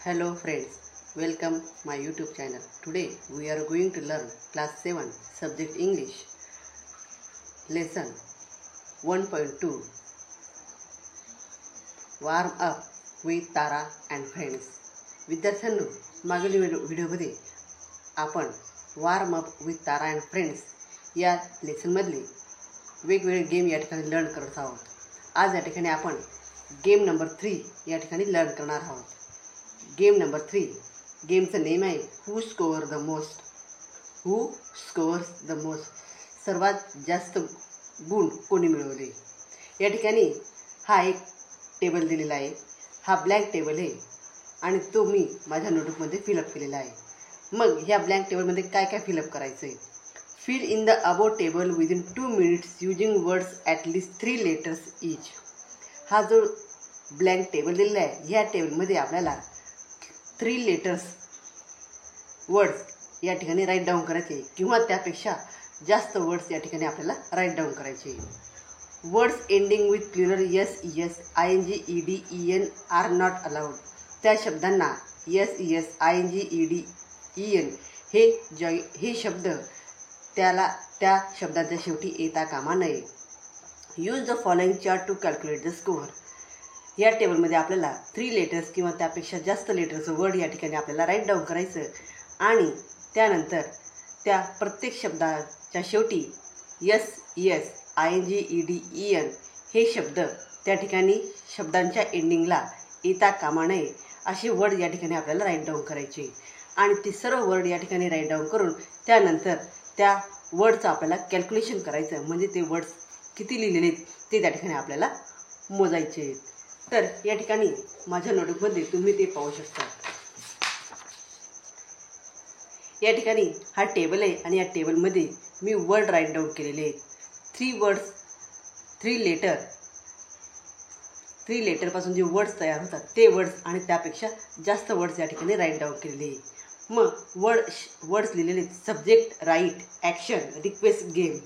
Hello friends, welcome my YouTube channel. Today we are going to learn class 7 subject English lesson 1.2 warm up with Tara and friends. विद्यार्थ्यांनो, मागील व्हिडिओमध्ये आपण warm up with Tara and friends या लेसनमधले वेगवेगळे game या ठिकाणी learn करत आहोत. आज या ठिकाणी आपण गेम नंबर 3 या ठिकाणी लर्न करणार आहोत. गेम नंबर 3 गेमचं नेम आहे who score the most. Who scores the most, सर्वात जास्त गुण कोणी मिळवले. या ठिकाणी हा एक टेबल दिलेला आहे. हा ब्लँक टेबल आहे आणि तो मी माझ्या नोटबुकमध्ये फिलअप केलेला आहे. मग ह्या ब्लँक टेबलमध्ये काय काय फिलअप करायचं आहे. Fill in the above table within 2 minutes using words at least 3 letters each. हा जो ब्लँक टेबल दिलेला आहे, ह्या टेबलमध्ये आपल्याला 3 letters वर्ड्स या ठिकाणी राईट डाऊन करायचे किंवा त्यापेक्षा जास्त वर्ड्स या ठिकाणी आपल्याला राईट डाऊन करायचे. Words ending with plural S S I N G E D E N are not allowed. त्या शब्दांना S S I N G E D E N हे शब्द त्या शब्दाच्या शेवटी येता कामा नये. Use the following chart to calculate the score. या टेबलमध्ये आपल्याला 3 letters किंवा त्यापेक्षा जास्त लेटरचं वर्ड या ठिकाणी आपल्याला राईट डाऊन करायचं आणि त्यानंतर त्या प्रत्येक शब्दाच्या शेवटी S S I N G E D E N हे शब्द त्या ठिकाणी शब्दांच्या एंडिंगला येता कामा नये असे वर्ड या ठिकाणी आपल्याला राईट डाऊन करायचे आणि ते सर्व वर्ड या ठिकाणी राईट डाऊन करून त्यानंतर त्या वर्डचं आपल्याला कॅल्क्युलेशन करायचं. म्हणजे ते वर्ड्स किती लिहिलेले आहेत ते त्या ठिकाणी आपल्याला मोजायचे. तर या ठिकाणी माझ्या नोटबुकमध्ये तुम्ही ते पाहू शकता. या ठिकाणी हा टेबल आहे आणि या टेबलमध्ये मी वर्ड राईट डाऊन केलेले आहेत. 3 लेटरपासून जे वर्ड्स तयार होतात ते वर्ड्स आणि त्यापेक्षा जास्त वर्ड्स या ठिकाणी राईट डाऊन केलेले आहे. मग वर्ड्स लिहिलेले आहेत. Subject right, action, request, game,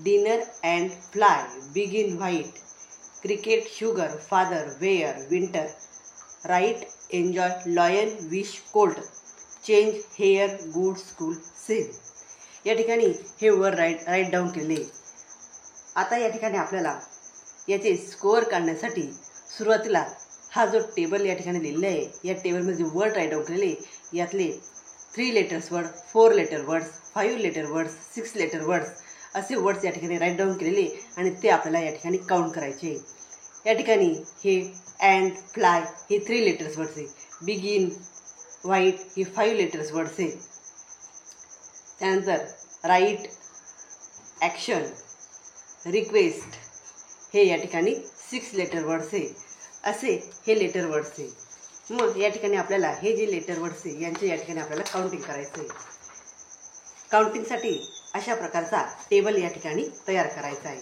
dinner and fly, begin, white, cricket, sugar, father, wear, winter, right, enjoy, lion, wish, cold, change, hair, good, school, same. या ठिकाणी हे वर्ड राईट डाऊन केले. आता या ठिकाणी आपल्याला याचे स्कोअर काढण्यासाठी सुरुवातीला हा जो टेबल या ठिकाणी लिहिलेला आहे, या टेबलमध्ये जे वर्ड राईट डाऊन केलेले यातले 3 letters word, 4 letter words, 5 letter words, 6 letter words असे वर्ड्स या ठिकाणी राईट डाऊन केलेले आणि ते आपल्याला या ठिकाणी काउंट करायचे. या ठिकाणी हे अँड, फ्लाय हे 3 letters वर्ड्स आहे. बिगिन, व्हाईट हे 5 letters वर्ड्स आहे. त्यानंतर राईट, ॲक्शन, रिक्वेस्ट हे या ठिकाणी 6 letter वर्ड्स आहे. असे हे लेटर वर्ड्स आहे. मग या ठिकाणी आपल्याला हे जे लेटर वर्ड्स आहे यांचे या ठिकाणी आपल्याला काउंटिंग करायचं आहे. काउंटिंगसाठी अशा प्रकारचा टेबल या ठिकाणी तयार करायचा आहे.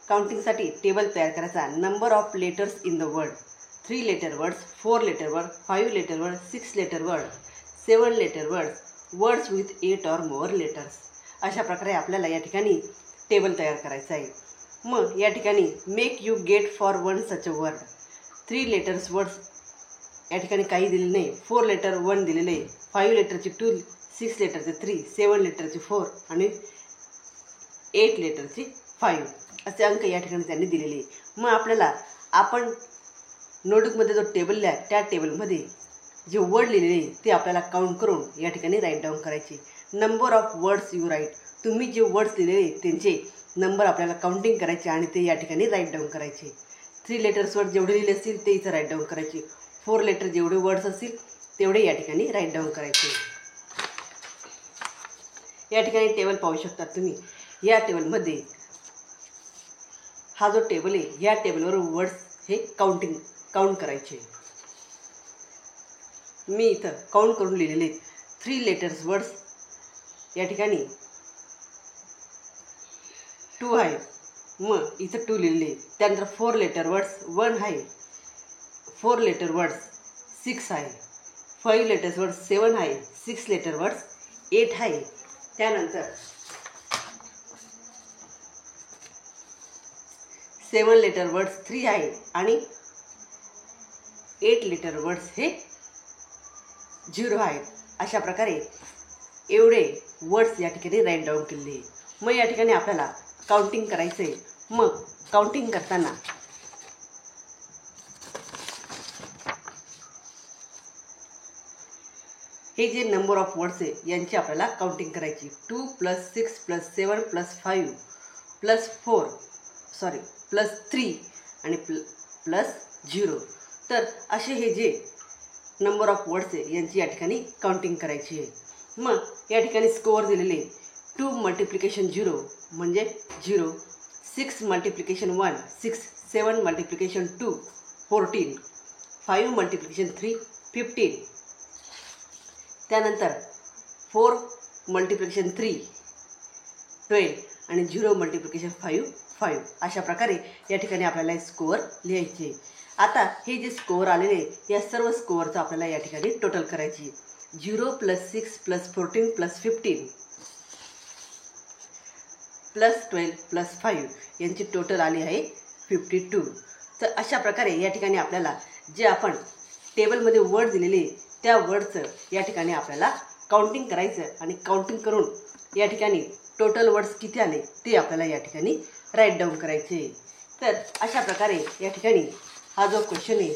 काउंटिंगसाठी टेबल तयार करायचा. Number of letters in the word, 3 letter words, 4 letter word, 5 letter word, 6 letter word, 7 letter word, words with 8 or more letters. अशा प्रकारे आपल्याला या ठिकाणी टेबल तयार करायचं आहे. मग या ठिकाणी make you get for one such a word. 3 letters words या ठिकाणी काही दिलेले नाही. 4 letter 1 दिलेले आहे, 5 letterचे 2, 6 letterचे 3, 7 letterचे 4 आणि 8 letterचे 5 असे अंक या ठिकाणी त्यांनी दिलेले. मग आपण नोटबुकमध्ये जो टेबल लिहा त्या टेबलमध्ये जे वर्ड लिहिलेले ते आपल्याला काउंट करून या ठिकाणी राईट डाऊन करायचे. Number of words you write, तुम्ही जे वर्ड्स लिहिलेले त्यांचे नंबर आपल्याला काउंटिंग करायचे आणि ते या ठिकाणी राईट डाऊन करायचे. 3 letters वर्ड जेवढे लिहिले असतील ते इथं राईट डाऊन करायचे. 4 letter जेवढे वर्ड्स असतील तेवढे या ठिकाणी राईट डाऊन करायचे. या ठिकाणी टेबल पाहू शकता तुम्ही. या टेबलमध्ये हा जो टेबल आहे या टेबलवर वर्ड्स हे काउंट करायचे. मी इथं काउंट करून लिहिलेले 3 letters वर्ड्स या ठिकाणी 2 आहे. मग इथं 2 लिहिलेले. त्यानंतर 4 letter वर्ड्स 1 आहे, 4 letter वर्ड्स 6 आहे, 5 letters वर्ड्स 7 आहे, 6 letter वर्ड्स 8 आहे. त्यानंतर 7 लेटर वर्ड्स 3 आहे आणि 8 लेटर वर्ड्स हे 0 आहेत. अशा प्रकारे एवढे वर्ड्स या ठिकाणी राईट डाऊन केलेले आहे. मग या ठिकाणी आपल्याला काउंटिंग करायचं आहे. मग काउंटिंग करताना हे जे नंबर ऑफ वर्ड्स आहे यांची आपल्याला काउंटिंग करायची. 2 + 6 + 7 + 5 + 3 आणि +0. तर असे हे जे नंबर ऑफ वर्ड्स आहे यांची या ठिकाणी काउंटिंग करायची आहे. मग या ठिकाणी स्कोअर दिलेले 2 × 0 म्हणजे 0, 6 × 1 6, 7 × 2 14, 5 × 3 15, त्यानंतर 4 × 3 12 आणि 0 × 5 5. अशा प्रकारे या ठिकाणी आपल्याला स्कोअर लिहायचे. आता हे जे स्कोअर आलेले या सर्व स्कोअरचं आपल्याला या ठिकाणी टोटल करायची. 0 + 6 + 14 + 15 + 12 + 5 यांची टोटल आली आहे 52. तर अशा प्रकारे या ठिकाणी आपल्याला जे आपण टेबलमध्ये वर्ड दिलेले त्या वर्डचं या ठिकाणी आपल्याला काउंटिंग करायचं आणि काउंटिंग करून या ठिकाणी टोटल वर्ड्स किती आले ते आपल्याला या ठिकाणी राईट डाऊन करायचे. तर अशा प्रकारे या ठिकाणी हा जो क्वेश्चन आहे,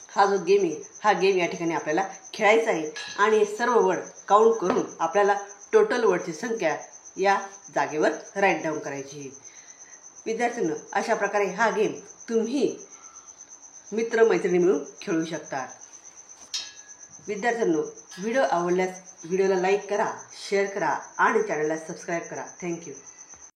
हा जो गेम आहे, हा गेम या ठिकाणी आपल्याला खेळायचा आहे आणि सर्व वर्ड काउंट करून आपल्याला टोटल वर्डची संख्या या जागेवर राईट डाऊन करायची. विद्यार्थ्यांनो, अशा प्रकारे हा गेम तुम्ही मित्रमैत्रिणी मिळून खेळू शकता. विद्यार्थ्यांनो, व्हिडिओ आवडल्यास व्हिडिओला लाईक करा, शेअर करा आणि चॅनलला सबस्क्राईब करा. थँक्यू.